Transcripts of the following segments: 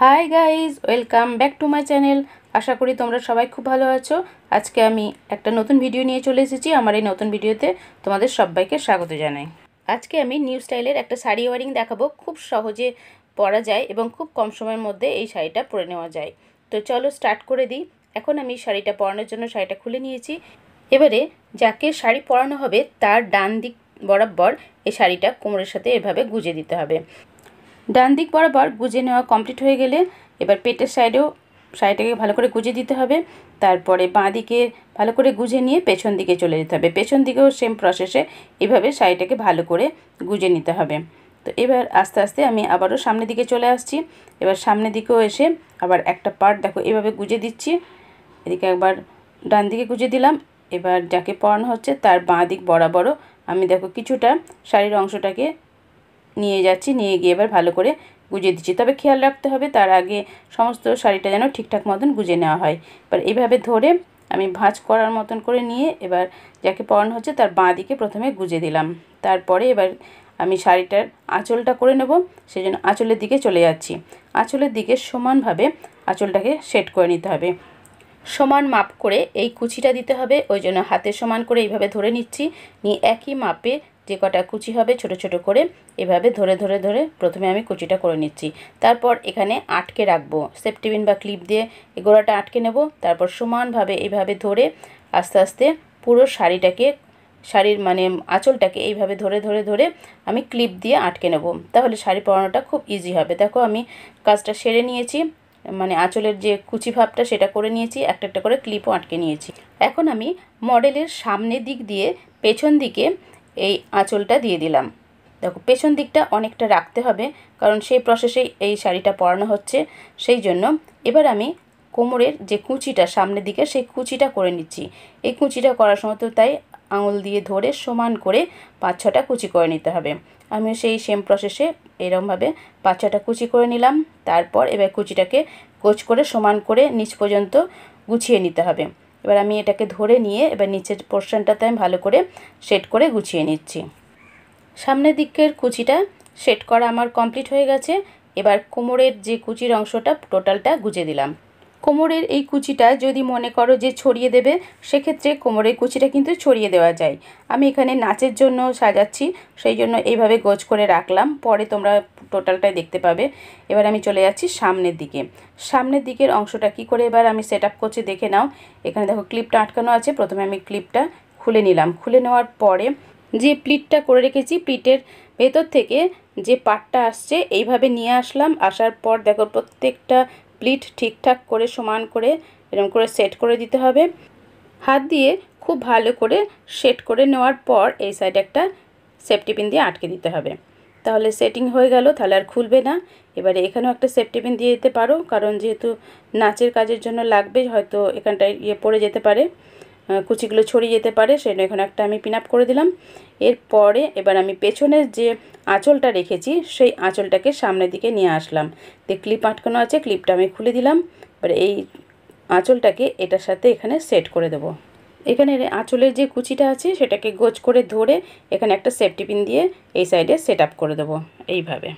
High guys, welcome back to my channel. আশা করি তোমরা সবাই খুব ভালো আছো। আজকে আমি একটা নতুন ভিডিও নিয়ে চলে এসেছি। আমার এই নতুন ভিডিওতে তোমাদের সবাইকে স্বাগত জানাই। আজকে আমি নিউ স্টাইলের একটা শাড়ি ওয়ারিং দেখাবো। খুব সহজে পরা যায় এবং খুব কম সময়ের মধ্যে এই শাড়িটা পরে নেওয়া যায়। তো চলো স্টার্ট করে দিই। এখন আমি শাড়িটা পরানোর জন্য শাড়িটা খুলে নিয়েছি। এবারে যাকে শাড়ি পরানো হবে তার ডান দিক বরাবর এই শাড়িটা কোমরের সাথে এভাবে গুজে দিতে হবে। ডান দিক বরাবর গুজে নেওয়া কমপ্লিট হয়ে গেলে এবার পেটের সাইডেও শাড়িটাকে ভালো করে গুজে দিতে হবে। তারপরে বাঁ দিকে ভালো করে গুজে নিয়ে পেছন দিকে চলে যেতে হবে। পেছন দিকেও সেম প্রসেসে এভাবে শাড়িটাকে ভালো করে গুজে নিতে হবে। তো এবার আস্তে আস্তে আমি আবারও সামনের দিকে চলে আসছি। এবার সামনের দিকেও এসে আবার একটা পার্ট দেখো এভাবে গুজে দিচ্ছি। এদিকে একবার ডান দিকে গুজে দিলাম। এবার যাকে পরানো হচ্ছে তার বাঁ দিক বরাবরও আমি দেখো কিছুটা শাড়ির অংশটাকে নিয়ে যাচ্ছি, নিয়ে গিয়ে এবার ভালো করে গুজে দিচ্ছি। তবে খেয়াল রাখতে হবে তার আগে সমস্ত শাড়িটা যেন ঠিকঠাক মতন গুজে নেওয়া হয়। এবার এইভাবে ধরে আমি ভাঁজ করার মতন করে নিয়ে এবার যাকে পরানো হচ্ছে তার বাঁ দিকে প্রথমে গুজে দিলাম। তারপরে এবার আমি শাড়িটার আঁচলটা করে নেব, সেই জন্য আঁচলের দিকে চলে যাচ্ছি। আঁচলের দিকে সমানভাবে আঁচলটাকে সেট করে নিতে হবে। সমান মাপ করে এই কুচিটা দিতে হবে, ওই জন্য হাতে সমান করে এইভাবে ধরে নিচ্ছি। নিয়ে একই মাপে যে কটা কুচি হবে ছোট ছোট করে এভাবে ধরে ধরে ধরে প্রথমে আমি কুচিটা করে নিচ্ছি। তারপর এখানে আটকে রাখবো, সেফটি পিন বা ক্লিপ দিয়ে এই গোড়াটা আটকে নেব। তারপর সমানভাবে এইভাবে ধরে আস্তে আস্তে পুরো শাড়ির মানে আঁচলটাকে এইভাবে ধরে ধরে ধরে আমি ক্লিপ দিয়ে আটকে নেব। তাহলে শাড়ি পরানোটা খুব ইজি হবে। দেখো আমি কাজটা সেরে নিয়েছি, মানে আঁচলের যে কুচি ভাবটা সেটা করে নিয়েছি, একটা একটা করে ক্লিপও আটকে নিয়েছি। এখন আমি মডেলের সামনের দিক দিয়ে পেছন দিকে এই আঁচলটা দিয়ে দিলাম। দেখো পেছন দিকটা অনেকটা রাখতে হবে, কারণ সেই প্রসেসেই এই শাড়িটা পরানো হচ্ছে, সেই জন্য। এবার আমি কোমরের যে কুচিটা সামনের দিকে সেই কুচিটা করে নিচ্ছি। এই কুচিটা করার সময় তো তাই আঙুল দিয়ে ধরে সমান করে 5-6টা কুচি করে নিতে হবে। আমি সেই সেম প্রসেসে এরকমভাবে 5-6টা কুচি করে নিলাম। তারপর এবার কুচিটাকে গোছ করে সমান করে নিচ পর্যন্ত গুছিয়ে নিতে হবে। এবার আমি এটাকে ধরে নিয়ে এবার নিচের পোর্শনটাতে আমি ভালো করে সেট করে গুছিয়ে নিচ্ছি। সামনের দিকের কুচিটা সেট করা আমার কমপ্লিট হয়ে গেছে। এবার কোমরের যে কুচির অংশটা টোটালটা গুজে দিলাম। কোমরের এই কুচিটা যদি মনে করো যে ছড়িয়ে দেবে, সেক্ষেত্রে কোমরের কুচিটা কিন্তু ছড়িয়ে দেওয়া যায়। আমি এখানে নাচের জন্য সাজাচ্ছি, সেই জন্য এইভাবে গোছ করে রাখলাম, পরে তোমরা টোটালটাই দেখতে পাবে। এবার আমি চলে যাচ্ছি সামনের দিকে। সামনের দিকের অংশটা কি করে এবার আমি সেট আপ করছি দেখে নাও। এখানে দেখো ক্লিপটা আটকানো আছে, প্রথমে আমি ক্লিপটা খুলে নিলাম। খুলে নেওয়ার পরে যে প্লিটটা করে রেখেছি, প্লিটের ভেতর থেকে যে পাটটা আসছে এইভাবে নিয়ে আসলাম। আসার পর দেখো প্রত্যেকটা প্লিট ঠিকঠাক করে সমান করে এরকম করে সেট করে দিতে হবে। হাত দিয়ে খুব ভালো করে সেট করে নেওয়ার পর এই সাইডে একটা সেফটি পিন দিয়ে আটকে দিতে হবে। তাহলে সেটিং হয়ে গেল, তাহলে আর খুলবে না। এবারে এখানেও একটা সেফটি পিন দিয়ে দিতে পারো, কারণ যেহেতু নাচের কাজের জন্য লাগবে, হয়তো এখানটায় পড়ে যেতে পারে, কুচিগুলো ছড়িয়ে যেতে পারে, সেটা এখানে একটা আমি পিন আপ করে দিলাম। এরপরে এবার আমি পেছনের যে আঁচলটা রেখেছি সেই আঁচলটাকে সামনের দিকে নিয়ে আসলাম। ক্লিপ আটকানো আছে, ক্লিপটা আমি খুলে দিলাম। এবার এই আঁচলটাকে এটার সাথে এখানে সেট করে দেব। এখানে আঁচলের যে কুচিটা আছে সেটাকে গোছ করে ধরে এখানে একটা সেফটি পিন দিয়ে এই সাইডে সেট আপ করে দেবো। এইভাবে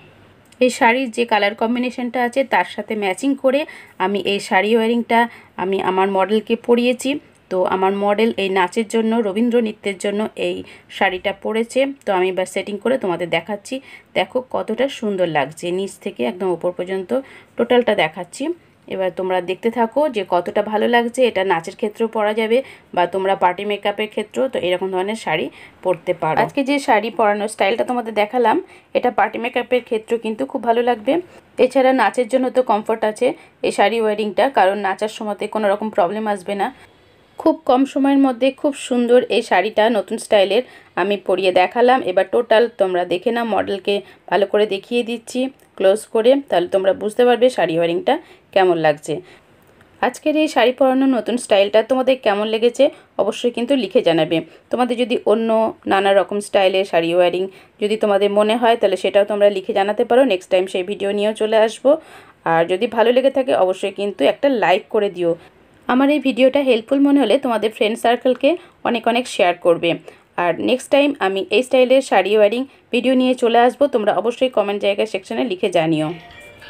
এই শাড়ির যে কালার কম্বিনেশনটা আছে তার সাথে ম্যাচিং করে আমি এই শাড়ি ওয়ারিংটা আমি আমার মডেলকে পরিয়েছি। তো আমার মডেল এই নাচের জন্য, রবীন্দ্র নৃত্যের জন্য এই শাড়িটা পরেছে। তো আমি এবার সেটিং করে তোমাদের দেখাচ্ছি। দেখো কতটা সুন্দর লাগছে, নিচ থেকে একদম উপর পর্যন্ত টোটালটা দেখাচ্ছি। এবার তোমরা দেখতে থাকো যে কতটা ভালো লাগছে। এটা নাচের ক্ষেত্রেও পরা যাবে বা তোমরা পার্টি মেকআপের ক্ষেত্রেও তো এরকম ধরনের শাড়ি পরতে পারো। আজকে যে শাড়ি পরানোর স্টাইলটা তোমাদের দেখালাম, এটা পার্টি মেকআপের ক্ষেত্রেও কিন্তু খুব ভালো লাগবে। এছাড়া নাচের জন্য তো কমফোর্ট আছে এই শাড়ি ওয়ারিংটা, কারণ নাচার সময়তে কোনো রকম প্রবলেম আসবে না। খুব কম সময়ের মধ্যে খুব সুন্দর এই শাড়িটা নতুন স্টাইলের আমি পরিয়ে দেখালাম। এবার টোটাল তোমরা দেখে নাও, মডেলকে ভালো করে দেখিয়ে দিচ্ছি ক্লোজ করে, তাহলে তোমরা বুঝতে পারবে শাড়ি ওয়ারিংটা কেমন লাগছে। আজকের এই শাড়ি পরানোর নতুন স্টাইলটা তোমাদের কেমন লেগেছে অবশ্যই কিন্তু লিখে জানাবে। তোমাদের যদি অন্য নানা রকম স্টাইলের শাড়ি ওয়ারিং যদি তোমাদের মনে হয়, তাহলে সেটাও তোমরা লিখে জানাতে পারো। নেক্সট টাইম সেই ভিডিও নিয়েও চলে আসবো। আর যদি ভালো লেগে থাকে অবশ্যই কিন্তু একটা লাইক করে দিও। আমার এই ভিডিওটা হেল্পফুল মনে হলে তোমাদের ফ্রেন্ড সার্কেলকে অনেক অনেক শেয়ার করবে। আর নেক্সট টাইম আমি এই স্টাইলের শাড়ি ওয়ারিং ভিডিও নিয়ে চলে আসবো। তোমরা অবশ্যই কমেন্ট জায়গা সেকশনে লিখে জানিও।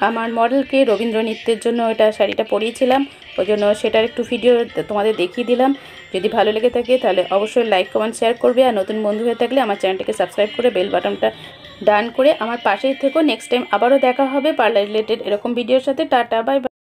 আমার মডেলকে রবীন্দ্র নৃত্যের জন্য এটা শাড়িটা পরিয়েছিলাম, ওই জন্য সেটার একটু ভিডিও তোমাদের দেখিয়ে দিলাম। যদি ভালো লেগে থাকে তাহলে অবশ্যই লাইক কমেন্ট শেয়ার করবে, আর নতুন বন্ধু হয়ে থাকলে আমার চ্যানেলটাকে সাবস্ক্রাইব করে বেল বাটনটা ডান করে আমার পাশেই থেকো। নেক্সট টাইম আবারও দেখা হবে পার্লার রিলেটেড এরকম ভিডিওর সাথে। Tata, bye bye.